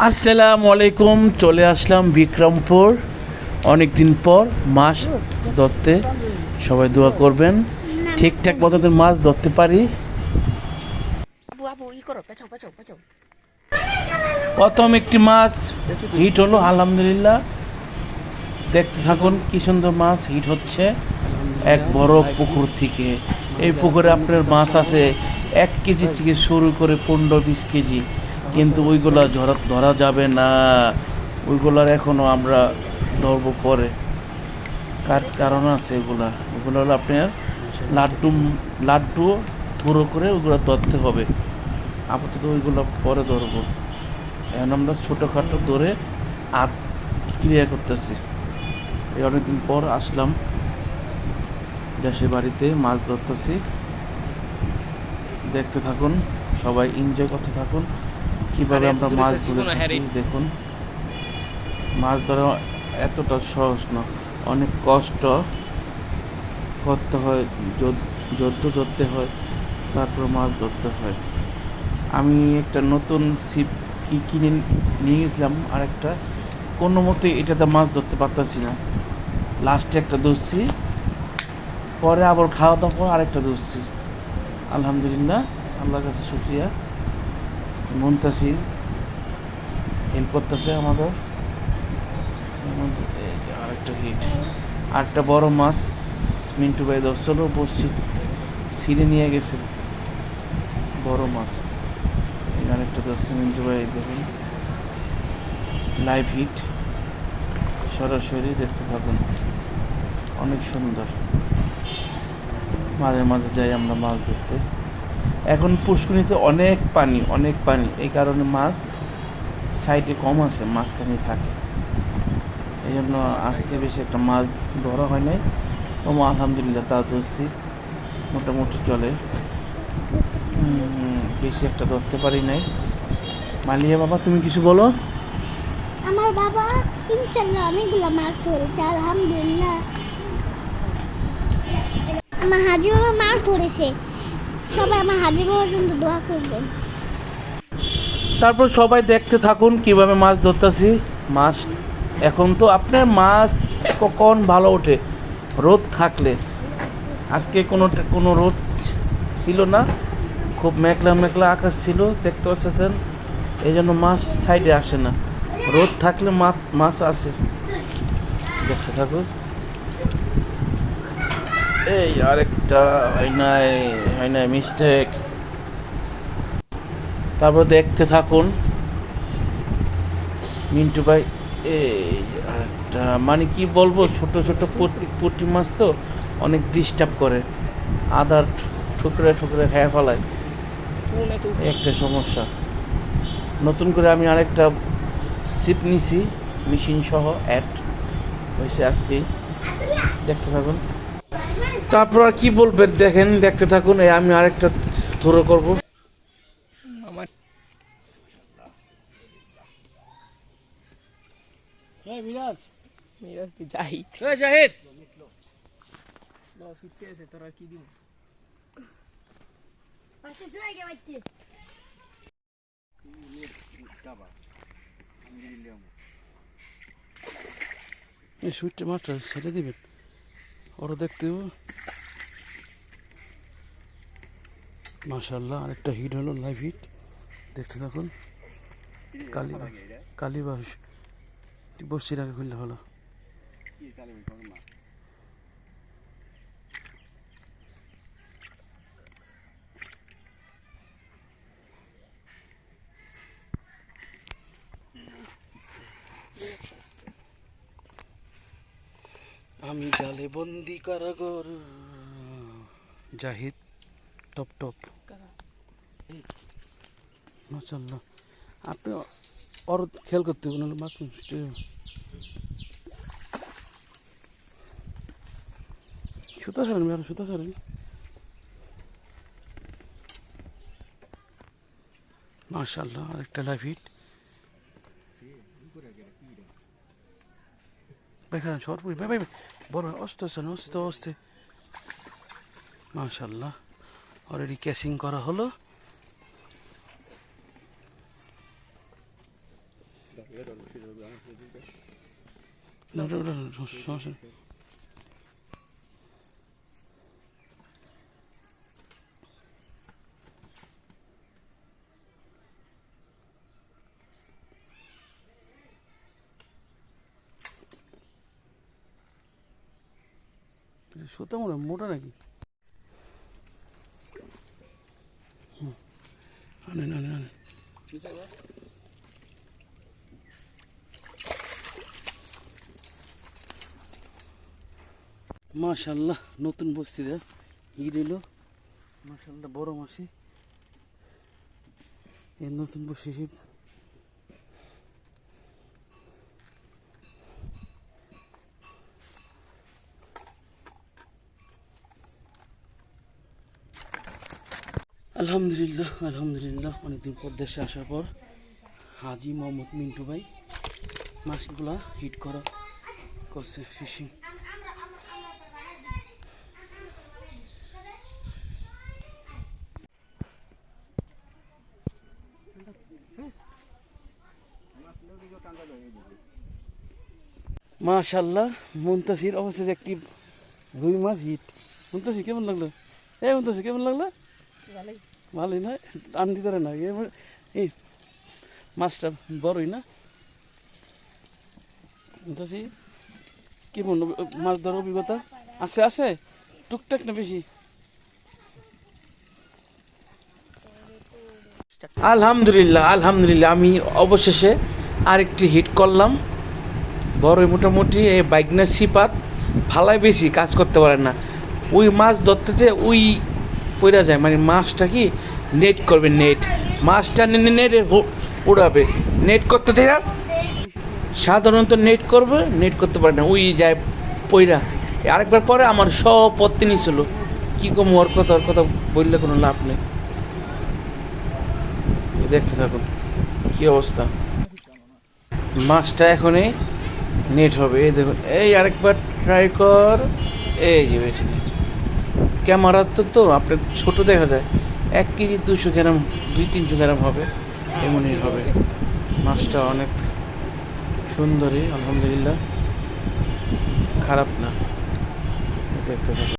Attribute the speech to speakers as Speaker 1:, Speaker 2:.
Speaker 1: আসসালামু আলাইকুম। চলে আসলাম বিক্রমপুর অনেক দিন পর মাছ ধরতে। সবাই দোয়া করবেন ঠিকঠাক মতো মাছ ধরতে পারি। প্রথম একটি মাছ হিট হলো, আলহামদুলিল্লাহ। দেখতে থাকুন কি সুন্দর মাছ হিট হচ্ছে এক বড় পুকুর থেকে। এই পুকুরে আপনার মাছ আছে 1 কেজি থেকে শুরু করে 15-20 কেজি, কিন্তু ওইগুলো ধরা যাবে না। ওইগুলার এখনও আমরা ধরবো পরে। কারণ আছে ওগুলো হলো আপনার লাড্ডু লাড্ডু থুড়ো করে ওইগুলো ধরতে হবে। আপাতত ওইগুলো পরে ধরবো। এখন আমরা ছোটোখাটো ধরে আত ক্লিয়ার করতেছি। এই অনেকদিন পর আসলাম দেশের বাড়িতে, মাছ ধরতেছি। দেখতে থাকুন, সবাই এনজয় করতে থাকুন কীভাবে আমরা মাছ ধরে থাকি। দেখুন, মাছ ধরা এতটা সহজ না, অনেক কষ্ট করতে হয়, যদ্দ ধরতে হয়, তারপর মাছ ধরতে হয়। আমি একটা নতুন ছিপ কিনে নিয়ে গেছিলাম, আর একটা কোনো মতে এটাতে মাছ ধরতে পারতাছি না। লাস্টে একটা ধরছি, পরে আবার খাওয়া দাওয়ার পর আরেকটা ধরছি। আলহামদুলিল্লাহ, আল্লাহর কাছে শুকরিয়া। মনতাসি হেল্প করতেছে আমাদের। আরেকটা হিট, আরেকটা বড় মাছ মিন্টু ভাই ধরছিল, বসছি ছিঁড়ে নিয়ে গেছে বড় মাছ। এই আরেকটা ধরছে মিন্টু ভাই, দেখুন লাইভ হিট সরাসরি। দেখতে থাকুন, অনেক সুন্দর। মাঝে মাঝে যাই আমরা মাছ ধরতে। এখন পুষ্করিণীতে অনেক পানি, অনেক পানি, এই কারণে মাছ সাইডে কম আছে, মাঝখানে থাকে। এই জন্য আজকে বেশি একটা মাছ ধরা হয় নাই। তবু আলহামদুলিল্লাহ তা ধরছি, মোটামুটি চলে। বেশি একটা ধরতে পারি নাই। মালিয়া বাবা, তুমি কিছু বলো।
Speaker 2: আমার বাবা ইনশাল্লাহ অনেকগুলো মাছ ধরেছে, আলহামদুলিল্লাহ। আমার হাজি বাবা মাছ ধরেছে, সবাই আমার হাজি বাবার জন্য দোয়া করবেন।
Speaker 1: তারপর সবাই দেখতে থাকুন কিভাবে মাছ ধরতেছি। মাছ এখন তো আপনার মাছ কখন ভালো ওঠে, রোদ থাকলে। আজকে কোনো রোদ ছিল না, খুব মেঘলা মেঘলা আকাশ ছিল, দেখতে পাচ্ছেন। এই জন্য মাছ সাইডে আসে না। রোদ থাকলে মাছ আসে। দেখতে থাকুন। এই আরেকটা হয় নাই মিস্টেক। তারপর দেখতে থাকুন মিন্টু ভাই। এই আরেকটা, মানে কি বলবো, ছোট ছোট পুঁটি মাছ তো অনেক ডিস্টার্ব করে, আদার ঠুকরে ঠুকরে খেয়ে ফেলায়, একটা সমস্যা। নতুন করে আমি আরেকটা সিপ নিছি, মেশিন সহ অ্যাড হয়েছে আজকেই। দেখতে থাকুন। তারপর আর কি বলবেন, দেখেন, দেখতে থাকুন। এই আমি আরেকটা থ্রো করবো। মিরাজ জাহিদ, জাহিদ তোরা কি দিব। এই সুইটটা মাছটা ছেড়ে দিবেন, ওরা দেখতে। মাশাআল্লাহ, আরেকটা হিট হলো, লাইভ হিট। দেখতে থাকুন। কালীবাস বসির আগে খুললে হলো। আমি জালে বন্দি কারাগর। Zahid top top. মাশাআল্লাহ, আপনি ওর খেয়াল করতে হবে, নাহলে মাছ নষ্ট হয়ে যাবে। সুতা ছাড়েন, আর সুতা ছাড়েন। মাশাআল্লাহ, আরেকটা লাইভ হিট। দেখেন সরপুরি ভাই, বড় অস্তে আস্তে আস্তে। মাশাআল্লাহ, অলরেডি ক্যাচিং করা হলো। না, সমস্যা নেই। সুতো মনে হয় মোটা নাকি? আনেন আনেন আনেন। মাশাল্লাহ নতুন বস্তিতে হিট এলো। মাশাল্লাহ বড় মাসি, এই নতুন বস্তি হিট। আলহামদুলিল্লাহ আলহামদুলিল্লাহ, অনেকদিন পর দেশে আসার পর হাজি মোহাম্মদ মিন্টু ভাই মাছগুলা হিট করা করছে, ফিশিং। মাশাল্লাহ মুনতাসির অবশেষে একটি রুই মাছ হিট। মুনতাসির কেমন লাগলো? মুনতাসির কেমন লাগলো? ভালোই না, টান দিতে পারে না এই মাছটা বড়ই না। মুনতাসির কেমন মাছ ধরার অভিজ্ঞতা আছে? আছে টুকটাক না বেশি? আলহামদুলিল্লাহ আলহামদুলিল্লাহ, আমি অবশেষে আরেকটি হিট করলাম। বড়ই মোটামুটি এই বাইকনা সিপাত ফালাই বেশি কাজ করতে পারে না, ওই মাছ ধরতে যে ওই পড়া যায়, মানে মাছটা কি নেট করবে, নেট মাছটা নেটে উড়াবে, নেট করতে থেকে সাধারণত নেট করবে, নেট করতে পারে না, ওই যায় পইরা। আরেকবার পরে আমার সব পত্তি নিয়েছিল, কী কম ওর কথা বললে কোনো লাভ নেই। দেখতে থাকুন কী অবস্থা, মাছটা এখনই নেট হবে। এই দেখুন, এই আরেকবার ট্রাই কর, এই যে বেশি নেট। ক্যামেরা তো আপনার ছোট দেখা যায়, 1 কেজি 200 গ্রাম 200-300 গ্রাম হবে, এমনই হবে। মাছটা অনেক সুন্দরী আলহামদুলিল্লাহ, খারাপ না। দেখতে থাকুন।